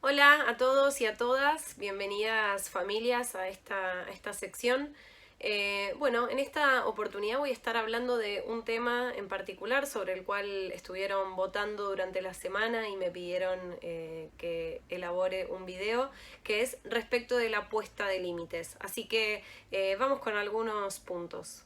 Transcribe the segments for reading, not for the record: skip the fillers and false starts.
Hola a todos y a todas, bienvenidas familias a esta sección. Bueno, en esta oportunidad voy a estar hablando de un tema en particular sobre el cual estuvieron votando durante la semana y me pidieron que elabore un video, que es respecto de la puesta de límites. Así que vamos con algunos puntos.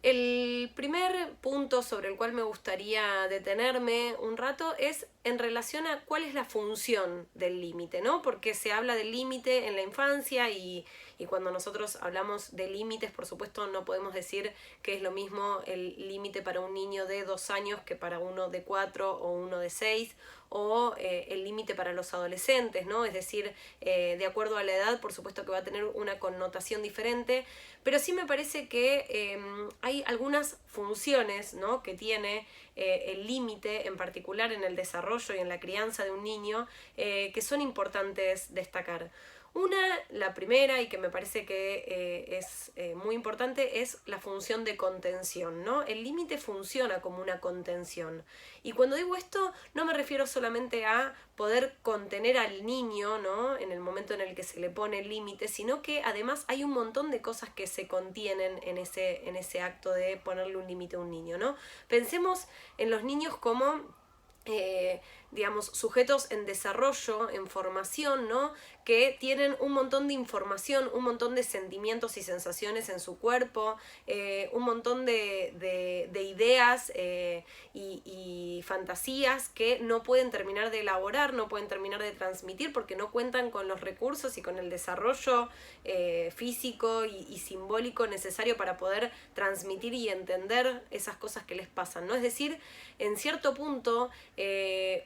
El primer punto sobre el cual me gustaría detenerme un rato es en relación a cuál es la función del límite, ¿no? Porque se habla del límite en la infancia y cuando nosotros hablamos de límites, por supuesto, no podemos decir que es lo mismo el límite para un niño de 2 años que para uno de 4 o uno de 6 o el límite para los adolescentes, ¿no? Es decir, de acuerdo a la edad, por supuesto que va a tener una connotación diferente, pero sí me parece que hay algunas funciones, ¿no?, que tiene el límite, en particular en el desarrollo y en la crianza de un niño, que son importantes destacar. La primera, y que me parece que es muy importante, es la función de contención, ¿no? El límite funciona como una contención. Y cuando digo esto, no me refiero solamente a poder contener al niño, ¿no?, en el momento en el que se le pone el límite, sino que además hay un montón de cosas que se contienen en ese acto de ponerle un límite a un niño, ¿no? Pensemos en los niños como digamos, sujetos en desarrollo, en formación, ¿no?, que tienen un montón de información, un montón de sentimientos y sensaciones en su cuerpo, un montón de ideas y fantasías que no pueden terminar de elaborar, no pueden terminar de transmitir porque no cuentan con los recursos y con el desarrollo físico y simbólico necesario para poder transmitir y entender esas cosas que les pasan, ¿no? Es decir, en cierto punto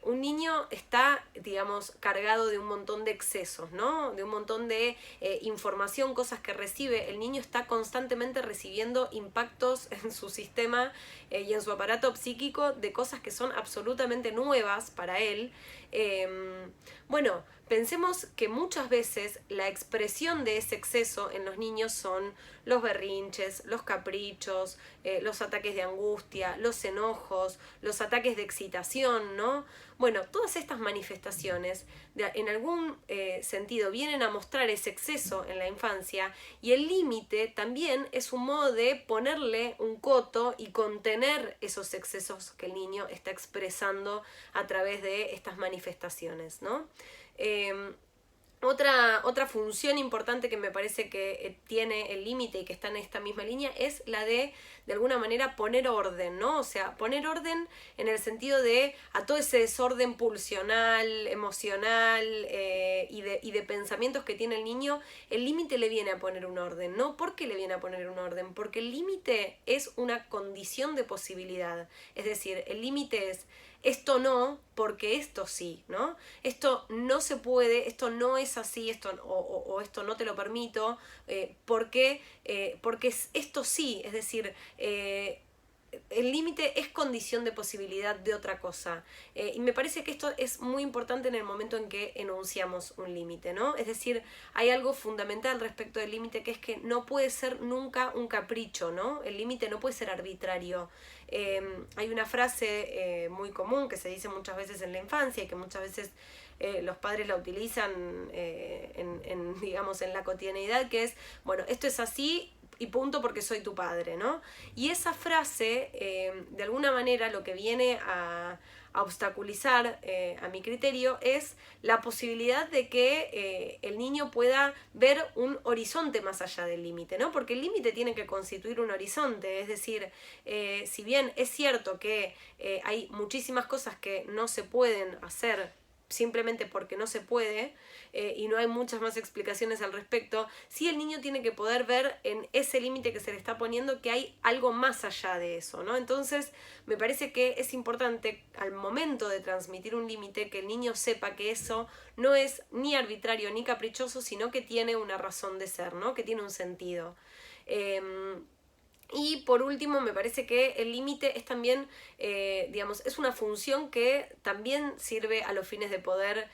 un niño está, digamos, cargado de un montón de excesos, ¿no? De un montón de información, cosas que recibe. El niño está constantemente recibiendo impactos en su sistema y en su aparato psíquico de cosas que son absolutamente nuevas para él. Bueno, pensemos que muchas veces la expresión de ese exceso en los niños son los berrinches, los caprichos, los ataques de angustia, los enojos, los ataques de excitación, ¿no? Bueno, todas estas manifestaciones en algún sentido vienen a mostrar ese exceso en la infancia, y el límite también es un modo de ponerle un coto y contener esos excesos que el niño está expresando a través de estas manifestaciones, ¿no? Otra función importante que me parece que tiene el límite y que está en esta misma línea es la de alguna manera, poner orden, ¿no? O sea, poner orden en el sentido de a todo ese desorden pulsional, emocional y de pensamientos que tiene el niño, el límite le viene a poner un orden, ¿no? ¿Por qué le viene a poner un orden? Porque el límite es una condición de posibilidad. Es decir, el límite es esto no, porque esto sí, ¿no? Esto no se puede, esto no es así, o esto no te lo permito, porque esto sí, es decir, el límite es condición de posibilidad de otra cosa. Y me parece que esto es muy importante en el momento en que enunciamos un límite, ¿no? Es decir, hay algo fundamental respecto del límite, que es que no puede ser nunca un capricho, ¿no? El límite no puede ser arbitrario. Hay una frase muy común que se dice muchas veces en la infancia y que muchas veces los padres la utilizan digamos, en la cotidianidad, que es, bueno, esto es así y punto porque soy tu padre, ¿no? Y esa frase, de alguna manera, lo que viene a obstaculizar, a mi criterio, es la posibilidad de que el niño pueda ver un horizonte más allá del límite, ¿no? Porque el límite tiene que constituir un horizonte, es decir, si bien es cierto que hay muchísimas cosas que no se pueden hacer simplemente porque no se puede, y no hay muchas más explicaciones al respecto, sí el niño tiene que poder ver en ese límite que se le está poniendo que hay algo más allá de eso, ¿no? Entonces me parece que es importante al momento de transmitir un límite que el niño sepa que eso no es ni arbitrario ni caprichoso, sino que tiene una razón de ser, ¿no? Que tiene un sentido. Y por último, me parece que el límite es también, digamos, es una función que también sirve a los fines de poder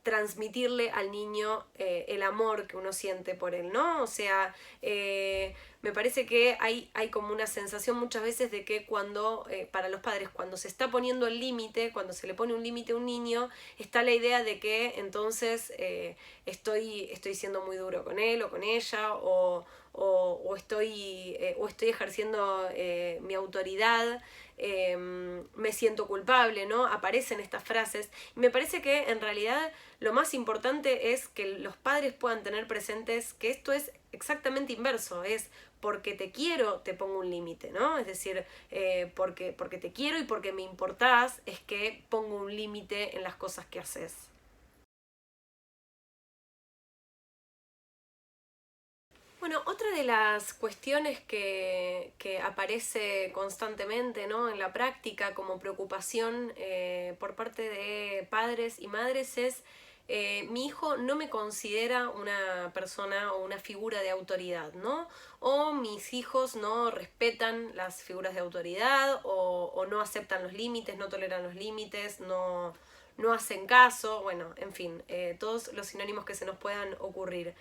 transmitirle al niño el amor que uno siente por él, ¿no? O sea, me parece que hay como una sensación muchas veces de que cuando, para los padres, cuando se está poniendo el límite, cuando se le pone un límite a un niño, está la idea de que entonces estoy siendo muy duro con él o con ella, o estoy ejerciendo mi autoridad, me siento culpable, ¿no? Aparecen estas frases. Y me parece que en realidad lo más importante es que los padres puedan tener presentes que esto es exactamente inverso, es porque te quiero te pongo un límite, ¿no? Es decir, porque te quiero y porque me importás es que pongo un límite en las cosas que haces. Bueno, otra de las cuestiones que aparece constantemente, ¿no?, en la práctica como preocupación por parte de padres y madres es mi hijo no me considera una persona o una figura de autoridad, ¿no? O mis hijos no respetan las figuras de autoridad o no aceptan los límites, no toleran los límites, no hacen caso, bueno, en fin, todos los sinónimos que se nos puedan ocurrir.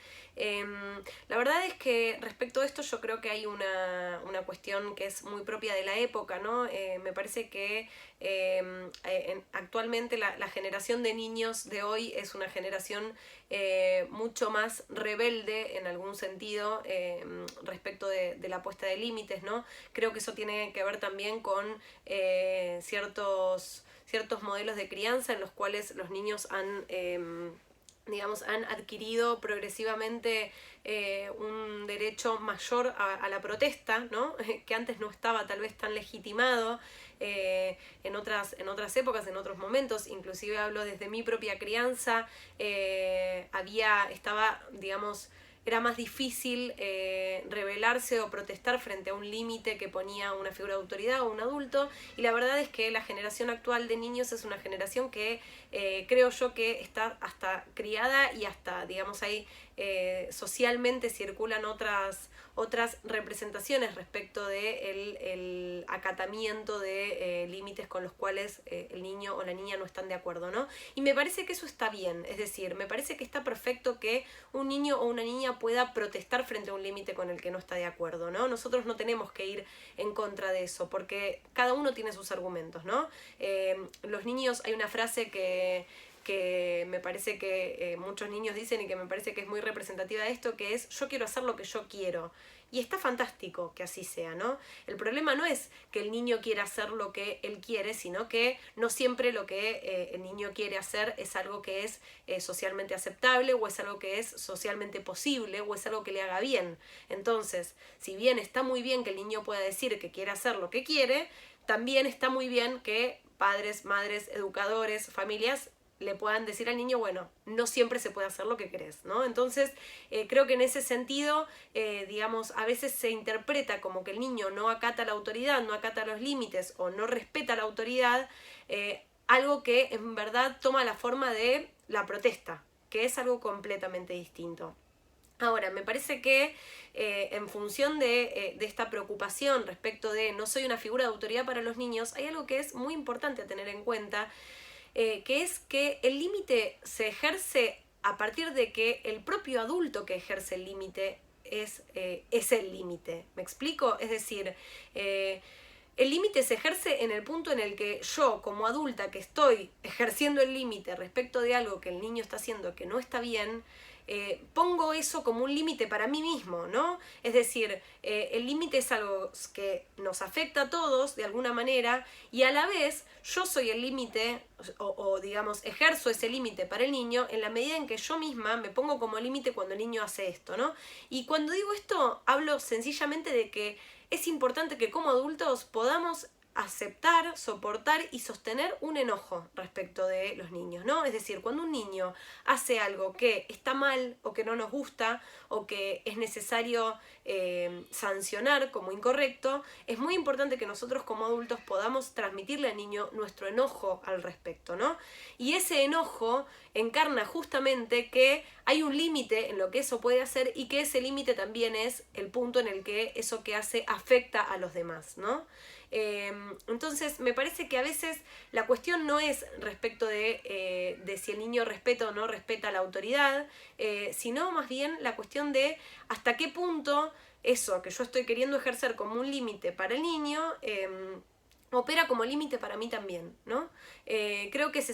La verdad es que respecto a esto yo creo que hay una cuestión que es muy propia de la época, ¿no? Me parece que actualmente la generación de niños de hoy es una generación mucho más rebelde en algún sentido respecto de la puesta de límites, ¿no? Creo que eso tiene que ver también con ciertos modelos de crianza en los cuales los niños han adquirido progresivamente un derecho mayor a la protesta, ¿no? Que antes no estaba tal vez tan legitimado en otras épocas, en otros momentos. Inclusive hablo desde mi propia crianza, era más difícil rebelarse o protestar frente a un límite que ponía una figura de autoridad o un adulto, y la verdad es que la generación actual de niños es una generación que creo yo que está hasta criada y hasta, ahí socialmente circulan otras representaciones respecto de el acatamiento de límites con los cuales el niño o la niña no están de acuerdo, ¿no? Y me parece que eso está bien, es decir, me parece que está perfecto que un niño o una niña pueda protestar frente a un límite con el que no está de acuerdo, ¿no? Nosotros no tenemos que ir en contra de eso, porque cada uno tiene sus argumentos, ¿no? Los niños, hay una frase que me parece que muchos niños dicen y que me parece que es muy representativa de esto, que es: yo quiero hacer lo que yo quiero. Y está fantástico que así sea, ¿no? El problema no es que el niño quiera hacer lo que él quiere, sino que no siempre lo que el niño quiere hacer es algo que es socialmente aceptable, o es algo que es socialmente posible, o es algo que le haga bien. Entonces, si bien está muy bien que el niño pueda decir que quiere hacer lo que quiere, también está muy bien que padres, madres, educadores, familias le puedan decir al niño, bueno, no siempre se puede hacer lo que querés, ¿no? Entonces, creo que en ese sentido, a veces se interpreta como que el niño no acata la autoridad, no acata los límites o no respeta la autoridad, algo que en verdad toma la forma de la protesta, que es algo completamente distinto. Ahora, me parece que en función de esta preocupación respecto de no soy una figura de autoridad para los niños, hay algo que es muy importante a tener en cuenta, que es que el límite se ejerce a partir de que el propio adulto que ejerce el límite es el límite. ¿Me explico? Es decir, el límite se ejerce en el punto en el que yo, como adulta que estoy ejerciendo el límite respecto de algo que el niño está haciendo que no está bien, pongo eso como un límite para mí mismo, ¿no? Es decir, el límite es algo que nos afecta a todos de alguna manera, y a la vez yo soy el límite o ejerzo ese límite para el niño en la medida en que yo misma me pongo como límite cuando el niño hace esto, ¿no? Y cuando digo esto, hablo sencillamente de que es importante que como adultos podamos aceptar, soportar y sostener un enojo respecto de los niños, ¿no? Es decir, cuando un niño hace algo que está mal o que no nos gusta o que es necesario sancionar como incorrecto, es muy importante que nosotros como adultos podamos transmitirle al niño nuestro enojo al respecto, ¿no? Y ese enojo encarna justamente que hay un límite en lo que eso puede hacer y que ese límite también es el punto en el que eso que hace afecta a los demás, ¿no? Entonces me parece que a veces la cuestión no es respecto de si el niño respeta o no respeta la autoridad, sino más bien la cuestión de hasta qué punto eso que yo estoy queriendo ejercer como un límite para el niño opera como límite para mí también, ¿no? Creo que ese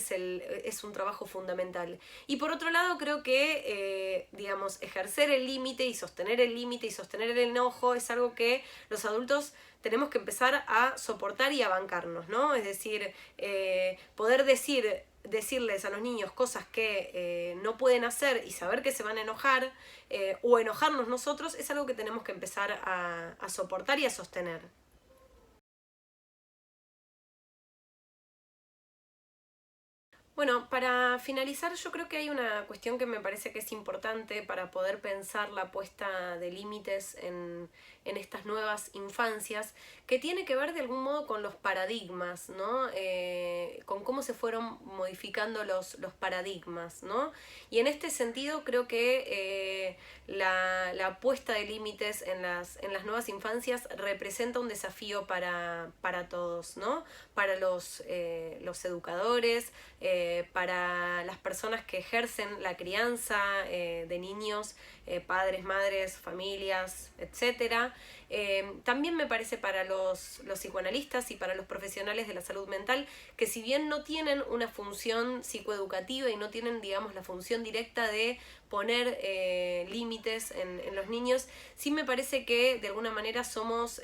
es un trabajo fundamental. Y por otro lado, creo que, digamos, ejercer el límite y sostener el límite y sostener el enojo es algo que los adultos tenemos que empezar a soportar y a bancarnos, ¿no? Es decir, poder decirles a los niños cosas que no pueden hacer y saber que se van a enojar o enojarnos nosotros es algo que tenemos que empezar a soportar y a sostener. Bueno, para finalizar, yo creo que hay una cuestión que me parece que es importante para poder pensar la puesta de límites en estas nuevas infancias, que tiene que ver de algún modo con los paradigmas, ¿no? Con cómo se fueron modificando los paradigmas, ¿no? Y en este sentido creo que la puesta de límites en las nuevas infancias representa un desafío para todos, ¿no? Para los educadores, para las personas que ejercen la crianza de niños, padres, madres, familias, etc. También me parece para los psicoanalistas y para los profesionales de la salud mental que si bien no tienen una función psicoeducativa y no tienen, digamos, la función directa de poner límites en los niños, sí me parece que de alguna manera somos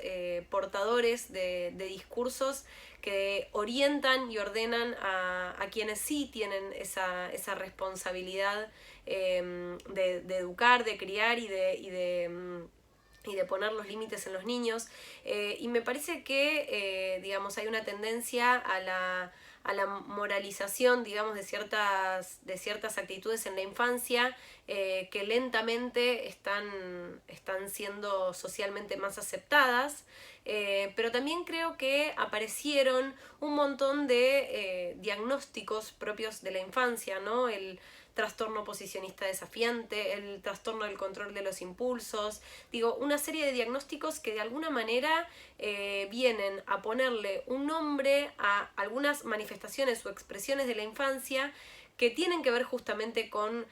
portadores de discursos que orientan y ordenan a quienes sí tienen esa responsabilidad de educar, de criar y de poner los límites en los niños. Y me parece que, digamos, hay una tendencia a la moralización, digamos, de ciertas actitudes en la infancia que lentamente están siendo socialmente más aceptadas, pero también creo que aparecieron un montón de diagnósticos propios de la infancia, ¿no? El trastorno posicionista desafiante, el trastorno del control de los impulsos, digo, una serie de diagnósticos que de alguna manera vienen a ponerle un nombre a algunas manifestaciones o expresiones de la infancia que tienen que ver justamente con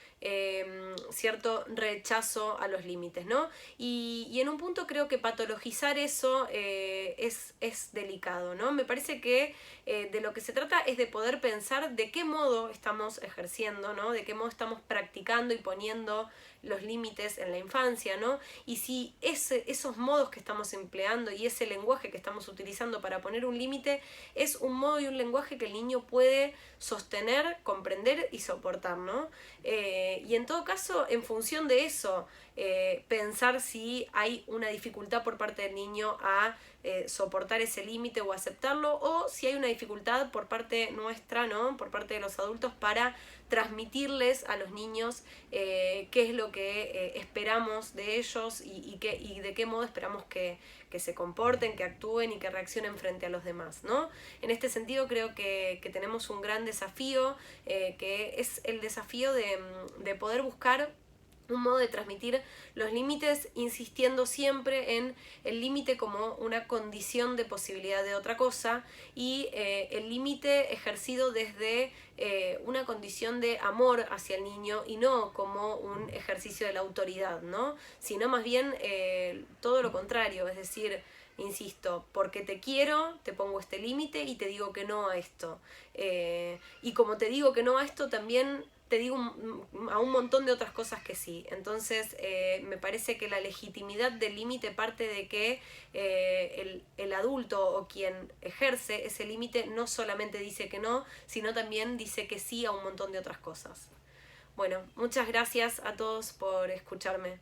cierto rechazo a los límites, ¿no? Y en un punto creo que patologizar eso es delicado, ¿no? Me parece que de lo que se trata es de poder pensar de qué modo estamos ejerciendo, ¿no? De qué modo estamos practicando y poniendo los límites en la infancia, ¿no? Y si esos modos que estamos empleando y ese lenguaje que estamos utilizando para poner un límite es un modo y un lenguaje que el niño puede sostener, comprender y soportar, ¿no? Y en todo caso, en función de eso, pensar si hay una dificultad por parte del niño a soportar ese límite o aceptarlo, o si hay una dificultad por parte nuestra, ¿no? Por parte de los adultos para transmitirles a los niños qué es lo que esperamos de ellos y de qué modo esperamos que se comporten, que actúen y que reaccionen frente a los demás, ¿no? En este sentido creo que tenemos un gran desafío, que es el desafío de poder buscar un modo de transmitir los límites, insistiendo siempre en el límite como una condición de posibilidad de otra cosa y el límite ejercido desde una condición de amor hacia el niño y no como un ejercicio de la autoridad, ¿no? Sino más bien todo lo contrario, es decir, insisto, porque te quiero, te pongo este límite y te digo que no a esto. Y como te digo que no a esto, también te digo a un montón de otras cosas que sí. Entonces me parece que la legitimidad del límite parte de que el adulto o quien ejerce ese límite no solamente dice que no, sino también dice que sí a un montón de otras cosas. Bueno, muchas gracias a todos por escucharme.